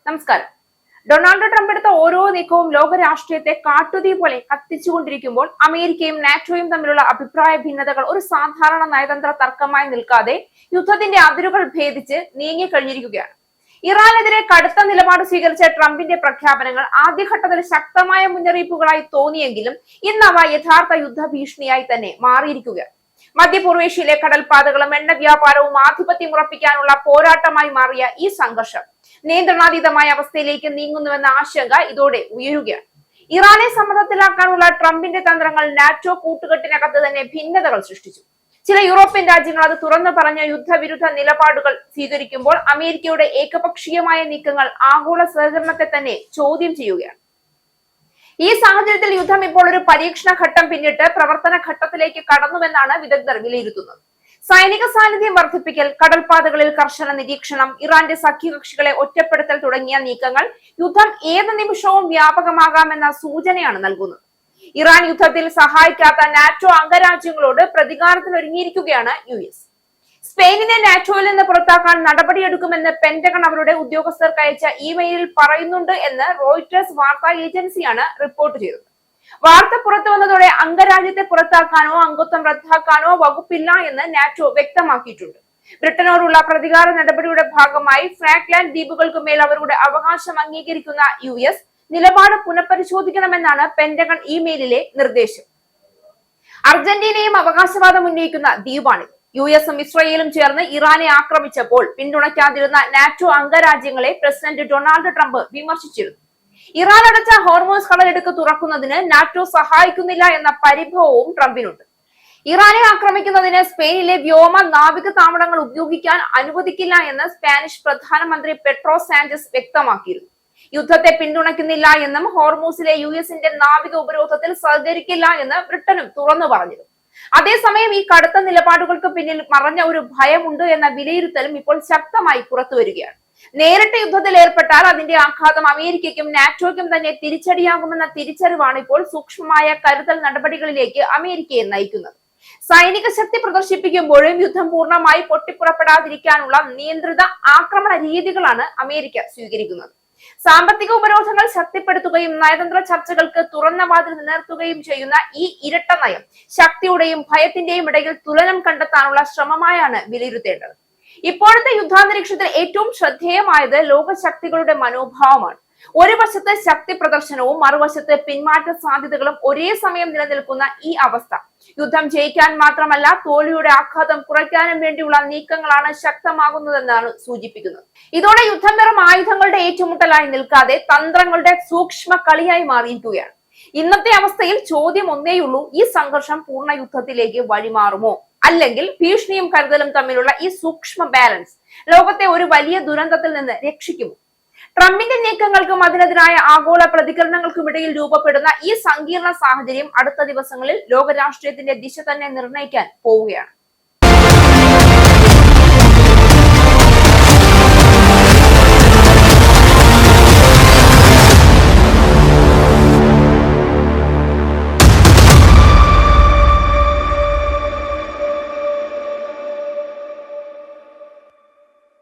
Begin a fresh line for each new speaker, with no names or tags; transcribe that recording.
നമസ്കാരം. Donald Trump എടുത്ത ഓരോ നീക്കവും ലോക രാഷ്ട്രീയത്തെ കാട്ടുതീ പോലെ കത്തിച്ചുകൊണ്ടിരിക്കുമ്പോൾ അമേരിക്കയും നാറ്റോയും തമ്മിലുള്ള അഭിപ്രായ ഭിന്നതകൾ ഒരു സാധാരണ നയതന്ത്ര തർക്കമായി നിൽക്കാതെ യുദ്ധത്തിന്റെ അതിരുകൾ ഭേദിച്ച് നീങ്ങിക്കഴിഞ്ഞിരിക്കുകയാണ്. ഇറാനെതിരെ കടുത്ത നിലപാട് സ്വീകരിച്ച ട്രംപിന്റെ പ്രഖ്യാപനങ്ങൾ ആദ്യഘട്ടത്തിൽ ശക്തമായ മുന്നറിയിപ്പുകളായി തോന്നിയെങ്കിലും ഇന്നവ യഥാർത്ഥ യുദ്ധഭീഷണിയായി തന്നെ മാറിയിരിക്കുകയാണ്. മധ്യപൂർവേഷ്യയിലെ കടൽപാതകളും എണ്ണ വ്യാപാരവും ആധിപത്യം ഉറപ്പിക്കാനുള്ള പോരാട്ടമായി മാറിയ ഈ സംഘർഷം നിയന്ത്രണാതീതമായ അവസ്ഥയിലേക്ക് നീങ്ങുന്നുവെന്ന ആശങ്ക ഇതോടെ ഉയരുകയാണ്. ഇറാനെ സമ്മർദ്ദത്തിലാക്കാനുള്ള ട്രംപിന്റെ തന്ത്രങ്ങൾ നാറ്റോ കൂട്ടുകെട്ടിനകത്ത് തന്നെ ഭിന്നതകൾ സൃഷ്ടിച്ചു. ചില യൂറോപ്യൻ രാജ്യങ്ങൾ അത് തുറന്നു പറഞ്ഞ യുദ്ധവിരുദ്ധ നിലപാടുകൾ സ്വീകരിക്കുമ്പോൾ അമേരിക്കയുടെ ഏകപക്ഷീയമായ നീക്കങ്ങൾ ആഗോള സഹകരണത്തെ തന്നെ ചോദ്യം ചെയ്യുകയാണ്. ഈ സാഹചര്യത്തിൽ യുദ്ധം ഇപ്പോൾ ഒരു പരീക്ഷണ ഘട്ടം പിന്നിട്ട് പ്രവർത്തന ഘട്ടത്തിലേക്ക് കടന്നുവെന്നാണ് വിദഗ്ധർ വിലയിരുത്തുന്നത്. സൈനിക സാന്നിധ്യം വർദ്ധിപ്പിക്കൽ, കടൽപാതകളിൽ കർശന നിരീക്ഷണം, ഇറാന്റെ സഖ്യകക്ഷികളെ ഒറ്റപ്പെടുത്തൽ തുടങ്ങിയ നീക്കങ്ങൾ യുദ്ധം ഏത് നിമിഷവും വ്യാപകമാകാമെന്ന സൂചനയാണ് നൽകുന്നത്. ഇറാൻ യുദ്ധത്തിൽ സഹായിക്കാത്ത നാറ്റോ അംഗരാജ്യങ്ങളോട് പ്രതികാരത്തിനൊരുങ്ങിയിരിക്കുകയാണ് US. സ്പെയിനിനെ നാറ്റോയിൽ നിന്ന് പുറത്താക്കാൻ നടപടിയെടുക്കുമെന്ന് പെന്റഗൺ അവരുടെ ഉദ്യോഗസ്ഥർക്ക് അയച്ച ഇമെയിലിൽ പറയുന്നുണ്ട് എന്ന് റോയിറ്റേഴ്സ് വാർത്താ ഏജൻസിയാണ് റിപ്പോർട്ട് ചെയ്തത്. വാർത്ത പുറത്തു വന്നതോടെ അംഗരാജ്യത്തെ പുറത്താക്കാനോ അംഗത്വം റദ്ദാക്കാനോ വകുപ്പില്ല എന്ന് നാറ്റോ വ്യക്തമാക്കിയിട്ടുണ്ട്. ബ്രിട്ടനോടുള്ള പ്രതികാര നടപടിയുടെ ഭാഗമായി ഫ്രാക്ലാൻഡ് ദ്വീപുകൾക്ക് മേൽ അവരുടെ അവകാശം അംഗീകരിക്കുന്ന US നിലപാട് പുനഃപരിശോധിക്കണമെന്നാണ് പെന്റഗൺ ഇമെയിലിലെ നിർദ്ദേശം. അർജന്റീനയും അവകാശവാദം ഉന്നയിക്കുന്ന ദ്വീപാണിത്. USഉം ഇസ്രയേലും ചേർന്ന് ഇറാനെ ആക്രമിച്ചപ്പോൾ പിന്തുണയ്ക്കാതിരുന്ന നാറ്റോ അംഗരാജ്യങ്ങളെ പ്രസിഡന്റ് ഡൊണാൾഡ് ട്രംപ് വിമർശിച്ചിരുന്നു. ഇറാൻ അടച്ച ഹോർമോസ് കടലിടുക്ക് തുറക്കുന്നതിന് നാറ്റോ സഹായിക്കുന്നില്ല എന്ന പരിഭവവും ട്രംപിനുണ്ട്. ഇറാനെ ആക്രമിക്കുന്നതിന് സ്പെയിനിലെ വ്യോമ നാവിക താവളങ്ങൾ ഉപയോഗിക്കാൻ അനുവദിക്കില്ല എന്ന് സ്പാനിഷ് പ്രധാനമന്ത്രി പെട്രോ സാഞ്ചസ് വ്യക്തമാക്കിയിരുന്നു. യുദ്ധത്തെ പിന്തുണയ്ക്കുന്നില്ല എന്നും ഹോർമൂസിലെ USന്റെ നാവിക ഉപരോധത്തിൽ സഹകരിക്കില്ല എന്ന് ബ്രിട്ടനും തുറന്നു പറഞ്ഞിരുന്നു. അതേസമയം ഈ കടുത്ത നിലപാടുകൾക്ക് പിന്നിൽ മറഞ്ഞ ഒരു ഭയമുണ്ട് എന്ന വിലയിരുത്തലും ഇപ്പോൾ ശക്തമായി പുറത്തു വരികയാണ്. നേരിട്ട് യുദ്ധത്തിൽ ഏർപ്പെട്ടാൽ അതിന്റെ ആഘാതം അമേരിക്കയ്ക്കും നാറ്റോയ്ക്കും തന്നെ തിരിച്ചടിയാകുമെന്ന തിരിച്ചറിവാണ് ഇപ്പോൾ സൂക്ഷ്മമായ കരുതൽ നടപടികളിലേക്ക് അമേരിക്കയെ നയിക്കുന്നത്. സൈനിക ശക്തി പ്രദർശിപ്പിക്കുമ്പോഴും യുദ്ധം പൂർണ്ണമായി പൊട്ടിപ്പുറപ്പെടാതിരിക്കാനുള്ള നിയന്ത്രിത ആക്രമണ രീതികളാണ് അമേരിക്ക സ്വീകരിക്കുന്നത്. സാമ്പത്തിക ഉപരോധങ്ങൾ ശക്തിപ്പെടുത്തുകയും നയതന്ത്ര ചർച്ചകൾക്ക് തുറന്ന വാതിൽ നിലനിർത്തുകയും ചെയ്യുന്ന ഈ ഇരട്ട നയം ശക്തിയുടെയും ഭയത്തിന്റെയും ഇടയിൽ തുലനം കണ്ടെത്താനുള്ള ശ്രമമായാണ് വിലയിരുത്തേണ്ടത്. ഇപ്പോഴത്തെ യുദ്ധാന്തരീക്ഷത്തിൽ ഏറ്റവും ശ്രദ്ധേയമായത് ലോകശക്തികളുടെ മനോഭാവമാണ്. ഒരു വശത്ത് ശക്തി പ്രദർശനവും മറുവശത്ത് പിന്മാറ്റ സാധ്യതകളും ഒരേ സമയം നിലനിൽക്കുന്ന ഈ അവസ്ഥ യുദ്ധം ജയിക്കാൻ മാത്രമല്ല തോൽവിയുടെ ആഘാതം കുറയ്ക്കാനും വേണ്ടിയുള്ള നീക്കങ്ങളാണ് ശക്തമാകുന്നതെന്നാണ് സൂചിപ്പിക്കുന്നത്. ഇതോടെ യുദ്ധം വെറും ആയുധങ്ങളുടെ ഏറ്റുമുട്ടലായി നിൽക്കാതെ തന്ത്രങ്ങളുടെ സൂക്ഷ്മ കളിയായി മാറിയിരിക്കുകയാണ്. ഇന്നത്തെ അവസ്ഥയിൽ ചോദ്യം ഒന്നേയുള്ളൂ: ഈ സംഘർഷം പൂർണ്ണ യുദ്ധത്തിലേക്ക് വഴിമാറുമോ? അല്ലെങ്കിൽ ഭീഷണിയും കരുതലും തമ്മിലുള്ള ഈ സൂക്ഷ്മ ബാലൻസ് ലോകത്തെ ഒരു വലിയ ദുരന്തത്തിൽ നിന്ന് രക്ഷിക്കുമോ? ട്രംപിന്റെ നീക്കങ്ങൾക്കും അതിനെതിരായ ആഗോള പ്രതികരണങ്ങൾക്കുമിടയിൽ രൂപപ്പെടുന്ന ഈ സങ്കീർണ സാഹചര്യം അടുത്ത ദിവസങ്ങളിൽ ലോക രാഷ്ട്രീയത്തിന്റെ ദിശ തന്നെ നിർണ്ണയിക്കാൻ പോവുകയാണ്.